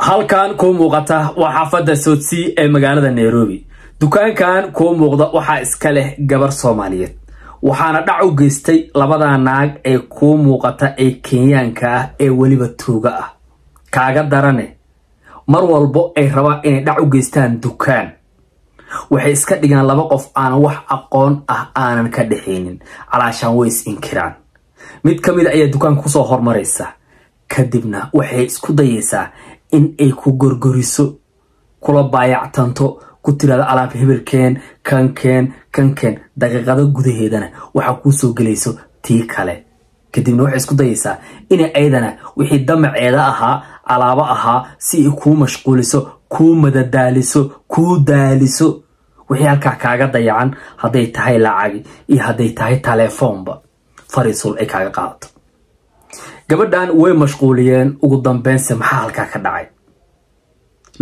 halkan ku muuqata waa xaafada Soodsi ee magaalada Nairobi. Dukaankan ku muuqda waxa iska leh gabar Soomaaliyeed. waxaana dhac u geystay labada naag ee ku muuqata ee Kenyaanka ah ee waliba tuuga ah. Kaaga darane mar walbo ay rabaan inay dhac u geystaan dukaan. waxay iska dhigaan laba qof aan wax aqoon ah aanan ka dhaxaynin calaashan way is inkiraan. mid kamid ah ayaa dukaanka ku soo hormaraysa kadibna waxay isku dayaysaa in ay ku gorgoriso kula baayactanto ku tirada alaab hebelkeen kankeen daqiiqado gudaheedana waxa ku soo galayso tii kale kadibna waxay isku dayaysaa in ayadana wixii damaceeda ahaa alaaba ahaa si ay ku mashquuliso ku madadaaliso ku daaliso wixii halka kaaga dayacan haday tahay lacag iyo haday tahay telefoonba fariisul ay kaaga qaadato. gabadhan way mashquuliyeen ugu dambeynse maxaa halka ka dhacay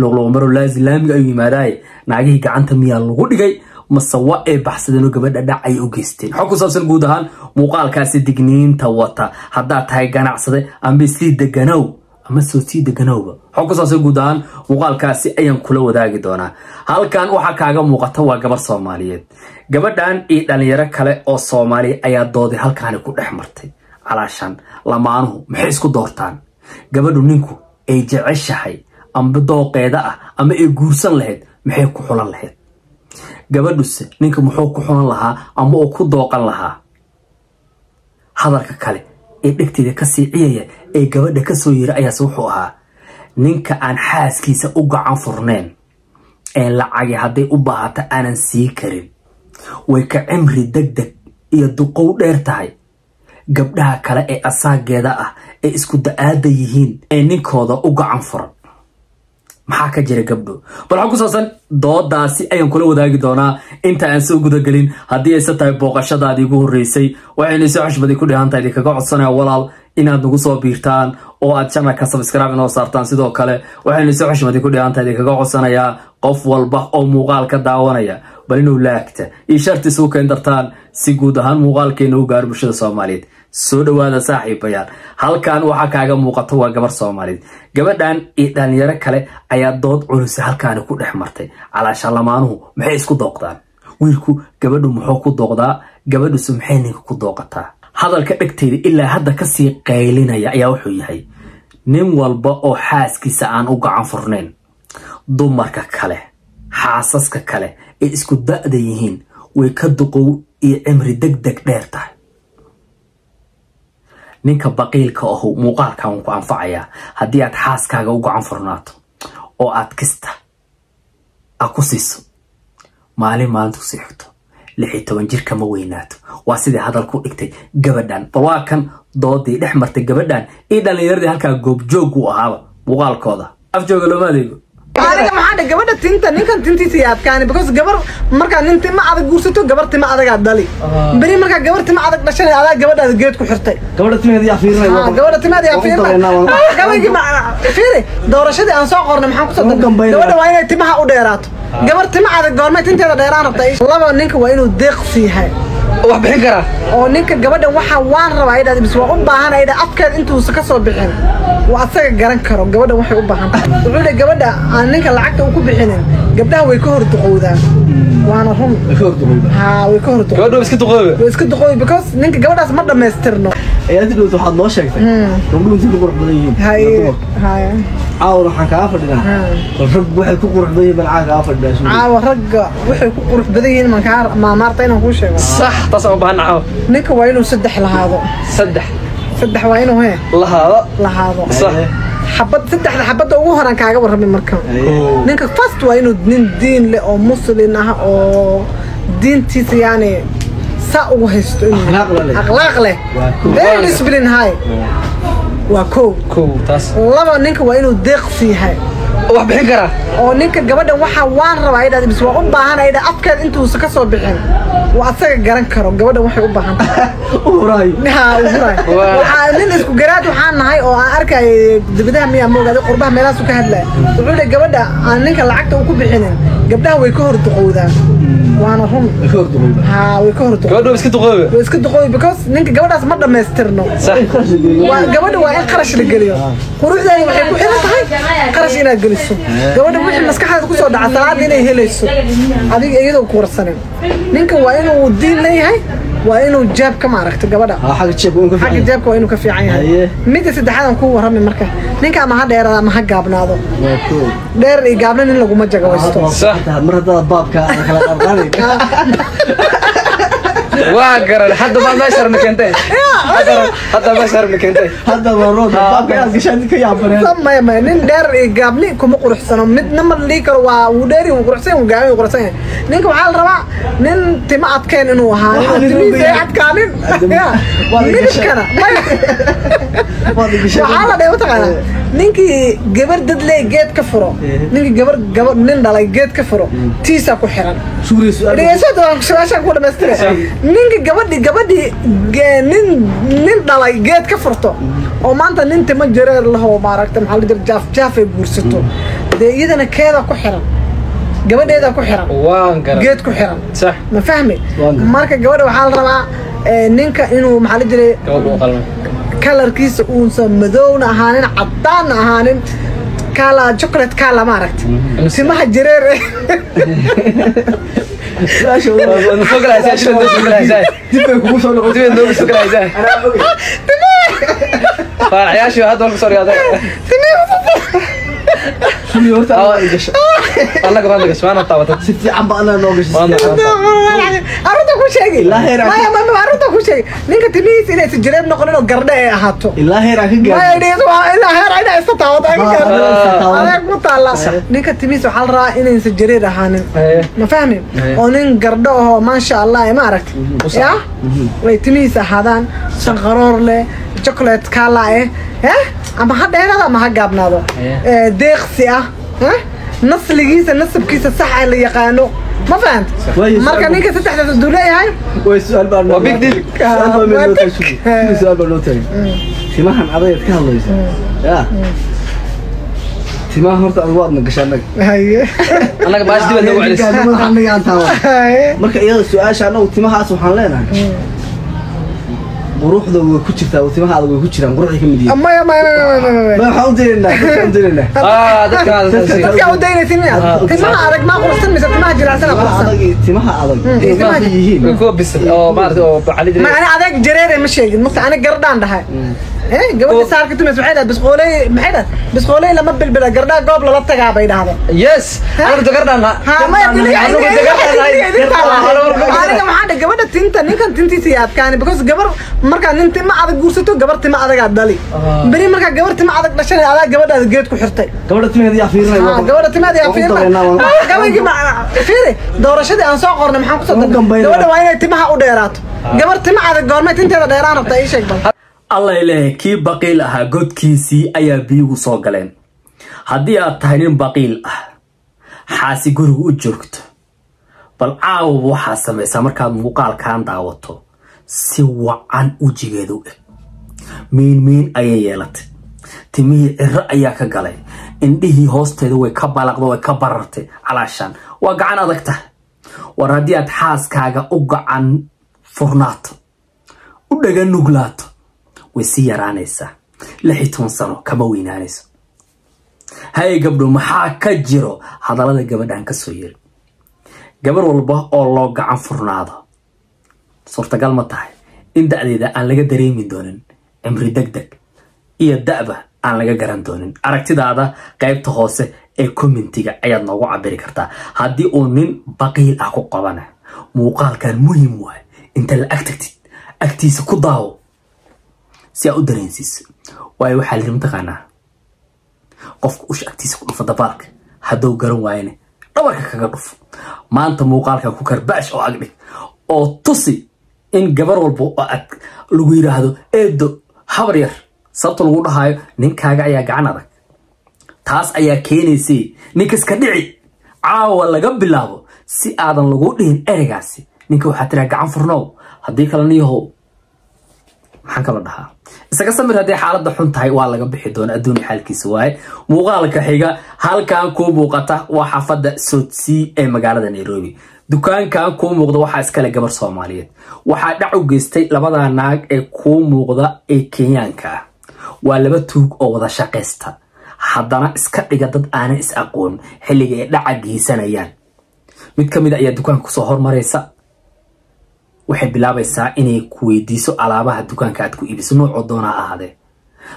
loo maro laamiga ay yimaadaan naagihii gacanta miyaa lagu dhigay masawa ee baxsadeen gabadha dhacay u geysteen. xog ku saabsan guud ahaan muuqaalkaasi digniinta wata hadaa tahay ganacsade amba sii deganow ama soo sii deganowba. xog ku saabsan guud ahaan muuqaalkaasi ayaan kula wadaagi doonaa. halkan waxa kaaga muuqata waa gabar Soomaaliyeed. gabadhan iyo dhalinyaro kale oo Soomaali ayaa doodi halkaan ku dhex martay calaashan lamaanuhu maxay isku doortaan gabadhu ninku ay jeceshahay amba dooqeeda ah ama ay guursan lahayd maxay ku xulan lahayd. gabadhuse ninka muxuu ku xulan lahaa ama uu ku dooqan lahaa. hadalka kale ee dhigteeda ka siiciyaya ee gabadha ka soo yiri ayaa wuxuu ahaa ninka aan xaaskiisa u gacan furneen ee lacag haday u baahato aanan sii karin way ka cimri degdeg iyo duqow dheer tahay gabdhaha kale ee asaageeda ah ee isku da'aada yihiin ee ninkooda u gacan furan. maxaa ka jira gabdho bal waxa ku saabsan doodaasi ayaan kula wadaagi doonaa inta aan soo guda galin. haddii ay tahay booqashadaadii ugu horeysay waxayna soo xushmadi ku dhihantahay kaga codsanaya walaal inaad nagu soo biirtaan oo aad channelka subscribe inoo saartaan. sidoo kale waxayna soo xushmadi ku dhihantahay kaga codsanaya qof walba oo muuqaalka daawanaya bal inuu laagta iyo sharti soo keen dartaan si guud ahaan muuqaalkeena u gaar bulshada Soomaaliyeed. soo dhawaada saaxiibayaal. halkan waxa kaaga muuqato waa gabar Soomaaliyeed. gabadhan iyo dhalinyaro kale ayaa dood culus halkaan ku dhex martay calaasha lamaanuhu maxay isku dooqdaan. wiilku gabadhu muxuu ku dooqdaa gabadhu maxay ninka ku dooqataa. hadalka dhigteeda ilaa hadda ka sii qaylinaya ayaa wuxuu yahay nin walba oo xaaskiisa aan u gacan furnayn dumarka kale xaasaska kale ee isku da'da yihiin way ka duqow iyo cimri degdeg dheer tahay. ninka baqiilka ah muuqaalkan ku anfacaya hadii aad xaaskaaga u gacan furnaato oo aad kista aku siiso maalintu sii xigto 16 jirka ma weynaato. waa sidii hadal ku dhigtay gabadhan waa kan doodii dhex martay gabadhan iyo dhalinyaradii halka goob joog u ahaaba muuqaalkooda afjooga loo maadeego. aniga maxaa gabadha tinta ninkan tintiisa yaadkaan because gabar marka ninta ma adag guursato gabarta ma adag dali bari marka gabarta ma adag dhashay adag gabadha geed ku xirtay gabadha timadeeda yaa fiirinay gabadha timadeeda yaa fiirinay gabadhi ma fiiri doorashadii aan soo qornay maxaan ku soo dambeeyay gabadha waa inay timaha u dheeraato gabarta ma adag goorma tinteeda dheeraan rabtay laba ninka waa inuu deeqsiyahay wax bixin kara oo ninka gabadha waxa waan rabaa inaad bis waa u baahan ayda afkeed intuu ka soo bixin waa asaga garan karo gabadha waxay u baahan tahay. wuxuu gabadha aan ninka lacagta uu ku bixinin gabdhaha way ka hor duqowdaan waana run way ka hor duqowdaan gabadha iska duqowday because ninka gabadhaas ma dhameystirno ayaad dhawto waxaad noo sheegtay gabdhuhu inta qurux badan yihiin hay caawa waxaan ka fadhinaa rag waxay ku qurux badan yihiin balcaa ka fadhinaa caawa rag waxay ku qurux badan yihiin ma maartay inaan ku sheego صح تصعب بهنا عاو ninka waa inuu saddex lahaado saddex waa inuu lahaado صح xabad saddexda xabad ugu horan kaaga warramay marka ninka first waa inuu nin diin leh oo muslim ah oo diintiisa yaani sa ugu haysto akhlaaq leh very discipline high waa koow taas laba ninka waa inuu deeqsiyahay wax bixin kara oo ninka gabadha waxa waan rabaa inaad bis waa u baahan ayda afkeed intuu ka soo bixin waa asaga garan karo gabadha waxay u baahan tahay uray waxa nin isku garaad waxaan nahay oo aan arkay dibadaha miyaa moogaday qurbaha meelaas ka hadlay wuxuu gabadha aan ninka lacagta uu ku bixinin gabdhaha way ka hor duqowdaan وانا هم ها ويكهرتو gabadhu iska duqoobe ويسكت دقوي because نينك جوداس ما دمسترنو وجبده وين قرش لجليو قروح ذا waxay ku xiran tahay qarash ina galiso gabadha wixii maskaxda ku soo dhaca salaad inay helayso adiga iyadoo ku warsanin ninka waa inuu diin leeyahay waa inuu jaab ka maaragto gabadha xagga jaabka waa inuu ka fiican yahay mid saddexaad ku warramay marka ninka ma ha dheerada ma ha gaabnaado dheer iyo gaabnan in lagu ma jagawaysto صح مرة بابك kala qarqaray واقرا حد ما بشر مكنتين حتى بشر مكنتين هذا ورود بابك قشان ka yaabane ما nin dheer iyo gaabni kuma quruxsano midna ma lii karo waa uu dheer iyo quruxsan uu gaabi quruxsan ninka waxa la rabaa nin tima adkeen inuu ahaa tima adkaanin midkana waxa la dheeyo taqana ninkii gabar dad leey geed ka furo ninkii gabar nin dhalay geed ka furo tiisa ku xiran suuri su'aasha ku dhameystay ninka gabadhi nin dhalay geed ka furto oo maanta nin tima jareer laho maaragta maxaa la jir jaaf ay guursato de iyadana keeda ku xiran gabadheeda ku xiran waan garan geed ku xiran sax ma fahmi marka gabadha waxa la rabaa ninka inuu maxaa la jiray kalarkiisa uu soo madowna ahaanin cadaan ahaanin kala chocolate kala maaragta timaha jareer ساشو نفكر على ساشو نفكر على ساشو دبك كوسو دبك نفكر على ساشو انا اوكي فرح يا شو هذا القصر هذا شنو horta انا كمان لك اسمعنا طاوت ستي عم انا نوغش arrinta ku sheegi ma arrinta ku sheegi ninka timihiisa inay tijireed noqonin oo gardhe ay ahaato ilaa heer aan ka gaaro ma idhiis waa ilaa heer ay iska taawada adag ku taala ninka timihiisa waxa la rabaa inay tijireed ahaanin ma fahmi oo nin gardho oo ma sha Allah ma aragti ya way timihiisa ahaadaan sanqaroor leh chocolate kala ama ha dheerada ama ha gaabnaado deeqsi ah nasligiisa nasabkiisa sax ah la yaqaano ما فهمت مركا نينك ستحدث الدولة هاي وسؤال بقى وبيك ديل سؤال بقى نوتري تماحن عضيت كهالله يا تماحن هرت أضواء نقشانك هاي أنا باش دي بدو عليك مركا إياه السؤال شانو تماحن سبحان الله بروح ذا وكتشرته وتمها هذا وكتشران بروحي كم دي أما ما حاولتينا حاولتينا ذكر هذا تذكر ودينا تمها هذاك ما قرصن مثل تمها جلسنا قرصن تمها هذا ما فيهين كوب بس أو ما أو علي ما أنا هذاك جريرة مش هيك المقطع أنا قردان ده قبل صار كنت مسوحيلة بس قولي محيلة بس قولي لما بلا قردان قبل لا تقع بين هذا يس أنا تقردان ها ما يقولي أنا كم حدا قبل تنتا نكن تنتي سياب كان بس قبل marka nin tima adag guursato gabartima adag aad dali bari marka gabartima adag dhashay adag gabadha geed ku xirtay gabadha timadeeda yaa fiirinay gabadha timadeeda yaa fiirinay gabadhi ma fiiri doorashadii aan soo qornay maxaan ku soo dagay gabadha waa inay timaha u dheeraato gabartima adag goorma tinteeda dheeraan rabta ii sheeg bal Allah ilaahay kii baqiil ahaa godkiisii ayaa biigu soo galeen haddii aad tahay nin baqiil ah xaasi guriga u joogto bal caawa waxaa samaysaa markaad muuqaalkaan daawato si wacan ujigeedu miin ayay yeelatay timihii cirro ayaa ka galay indhihii hoosteeda way ka balaqday way ka barartay calaashaan waa gacan adag tahay war haddii aad xaaskaaga u gacan furnaato u dhaga nuglaato way sii yaraanaysaa 16 sano kama weynaanayso hay gabdho maxaa ka jiro hadallada gabadhan ka soo yiri gabar walba oo loo gacan furnaado suurtagal ma tahay in da'deeda aan laga dareemin doonin cimri degdeg iyo da'ba aan laga garan doonin aragtidaada qaybta hoose ee commentiga ayaad noogu cabiri kartaa haddii uu nin baqiil ah ku qabana muuqaalkan muhiim waay inta la agtiisa ku daawo si aad u dareensiiso waayo waxaa la yidhi mataqaanaa qofka usha agtiisa ku dhufo dabaalka hadduu garan waayana dhabarka kaga dhufo maanta muuqaalkan ku karbaash oo agdhig oo tusi in gabar walba oo lagu yiraahdo eedo habar yar sababta lagu dhahayo ninkaaga ayaa gacan adag taas ayaa keenaysay ninkas ka dhici caawa laga bilaabo si aadan lagu dhihin ereygaasi ninka waxaa tiraa gacan furnow haddii kale niyahow maxaan kala dhahaa isaga samir haddii xaaladda xun tahay waa laga bixi doona adduun xaalkiisa waaye muuqaalka xiga halkan ku muuqata waa xaafadda South Sea ee magaalada Nairobi dukaankan kuu muuqda waxaa iskale gabar Soomaaliyeed waxaa dhac u geystay labada naag ee kuu muuqda ee Kenyaanka ah waa laba tuug oo wada shaqeysta haddana iska dhiga dad aan is aqoon xilliga ay dhaca geysanayaan mid kamid ah ayaa dukaanka ku soo hormareysa waxay bilaabaysaa inay ku weydiiso alaabaha dukaanka aad ku iibiso nooc doona ahaade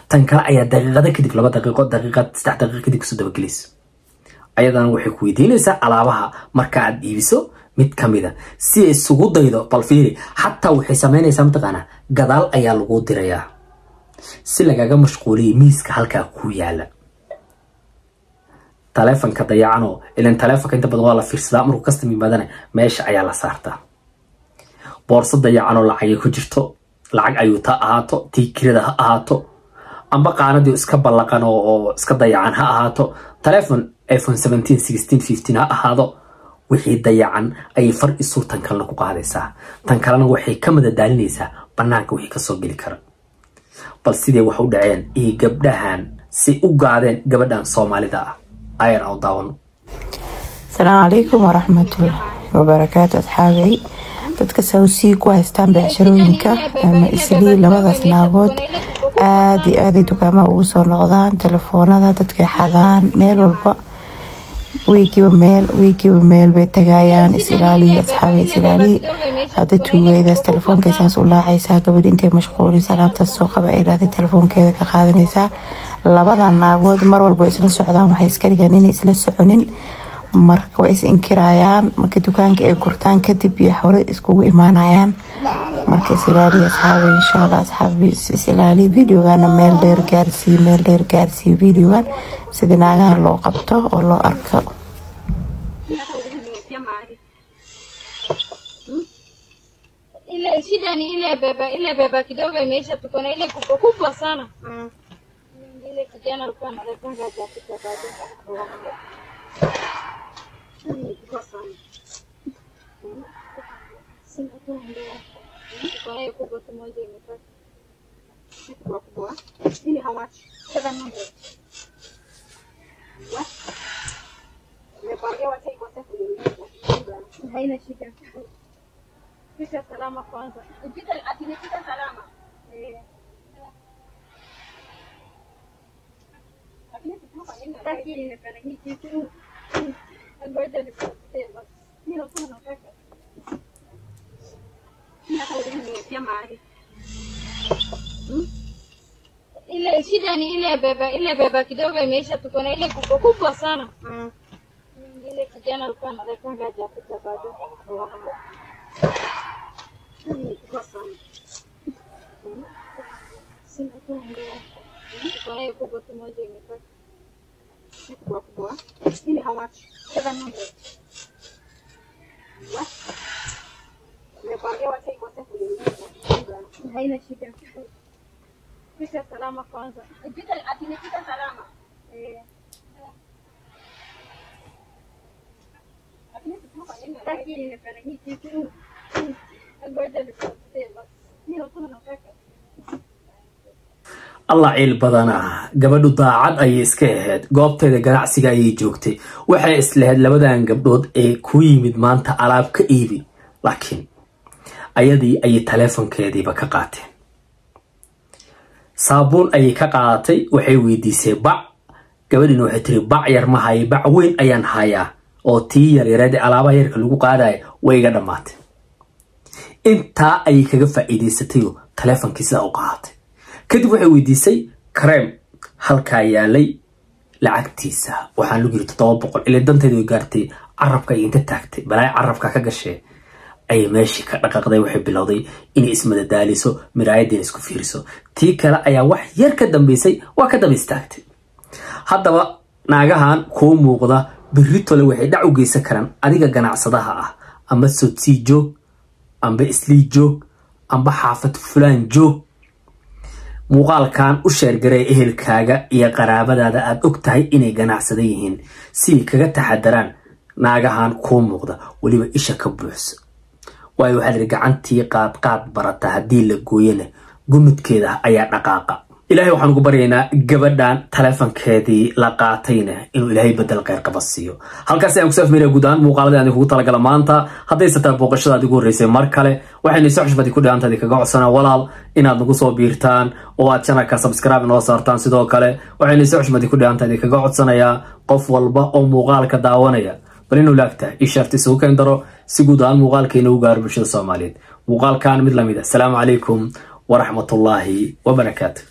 tan kale ayaa daqiiqada kadib 2 daqiiqo 3 daqiiqo kadib soo dabagelis ayadana waxay ku weydiinaysaa alaabaha marka aad iibiso mid kamida si ay isugu daydo bal fiiri hatta waxay sameynaysaa mataqaana gadaal ayaa lagu dirayaa si lagaga mashquuliyo miiska halka ku yaala telefonka dayacano ilan telefonka inta badan waa la fiirsadaa markuu customer yimaadana meesha ayaa la saartaa boorso dayacano lacag ku jirto lacag ayuu ta ahaato tiikirada ha ahaato amba qaanadii iska ballaqan oo iska dayacan ha ahaato telefon iPhone 17 16 15 ha ahaado wixii dayacan ay far isurtan kale ku qaadaysaa tan kalena waxay ka madadaalinaysaa banaanka wixii ka soo gali kara bal sidee wax u dhaceen ee gabdhahan si u gaadeen gabadhan Soomaalida ah ayaan u daawan السلام عليكم ورحمة الله وبركاته أصحابي dadka sawsi ku haystaan beecshirooyinka ama isli labadaas naagood aad dukaamaha ugu soo noqdaan telefoonada dadka xadaan meel walba wiigiiba meel bay tagayaan isilaali asxaabi isilaali hadda tuugaydaas telefoonkeesaas u laacaysaa gabadh intay mashquulisa alaabtaas soo qaba ay raadi telefoonkeeda ka qaadanaysaa labada naagood mar walba isla socdaan waxay iska dhigaan inay isla soconin marka way is inkirayaan marka dukaanka ay gurtaan kadib iyo hore iskugu imaanayaan marka isilaali asxaabi insha Allah asxaabi isilaali videogana meel dheer gaarsii videogan sida naagaha loo qabto oo loo arko ile beba kidogo imeisha tuko na ile kubwa sana ile kijana alikuwa anataka ajapita baadaye haina shida. Kisha salama kwanza. Ipita atinipita salama. Ile shida ni ile beba kidogo imeisha tuko na ile kubwa sana ile kijana alikuwa anataka ajapita baadaye haina shida. Kisha salama kwanza. Ipita atinipita salama. الله عيل بدنا gabadhu daacad ay iska ahayd goobteeda ganacsiga ay joogtay waxay islahayd labadan gabdhood ee ku yimid maanta alaab ka iibi laakiin ayadii ay telefonkeediiba ka qaateen saabuun ay ka qaadatay waxay weydiisay bac gabadhina waxay tiri bac yar ma hay bac weyn ayaan hayaa oo tii yareed alaaba yarka lagu qaadayo way iga dhamaatay inta ay kaga faa'iideysatay telefonkiisa u qaadatay kadib waxay weydiisay cream halka yaalay lacagtiisa waxaan lagu yiri 700 ilaa danteedu way gaartay carabka ay inta taagtay balay carabka ka gashay ay meeshii ka dhaqaaqday waxay bilowday inay ismadadaaliso miraayadeen isku fiiriso tii kale ayaa wax yar ka dambeysay waa ka dambeystay haddaba naagahan ku muuqda birritole waxay dhac u geysan karaan adiga ganacsadaha ah ama sodsi joog amba isli joog amba xaafad fulaan joog muuqaalkan u sheergaray ehelkaaga iyo qaraabadaada aad ogtahay inay ganacsada yihiin si kaga taxadaraan naagahan ku muuqda waliba isha ka buuxsa waayo waxa la gacantii qaad barata hadii la gooyana gumudkeeda ayaa dhaqaaqa ilaahay waxaan ugu baryaynaa gabadhan taleefankeedii la qaatayna inuu ilaahay bedel khayr qaba siiyo halkaas ayaan ku saafmeeyaa guud ahaan muuqaaladii aan kugu talagala maanta hadday sataa booqashadaad ugu horeysay mar kale waxayna si xushmadi ku dhaantaadi kaga codsanaa walaal inaad nagu soo biirtaan oo aad channelka subscribe noo saartaan sidoo kale waxayna si xushmadi ku dhaantaadi kaga codsanayaa qof walba oo muuqaalka daawanaya bal inuu laagta ishaarti soo keen daro si guud ahaan muuqaalkeena u gaaro bulshada Soomaaliyeed muuqaalkan mid lamid ah. Assalaamu calaykum ورحمة الله وبركاته.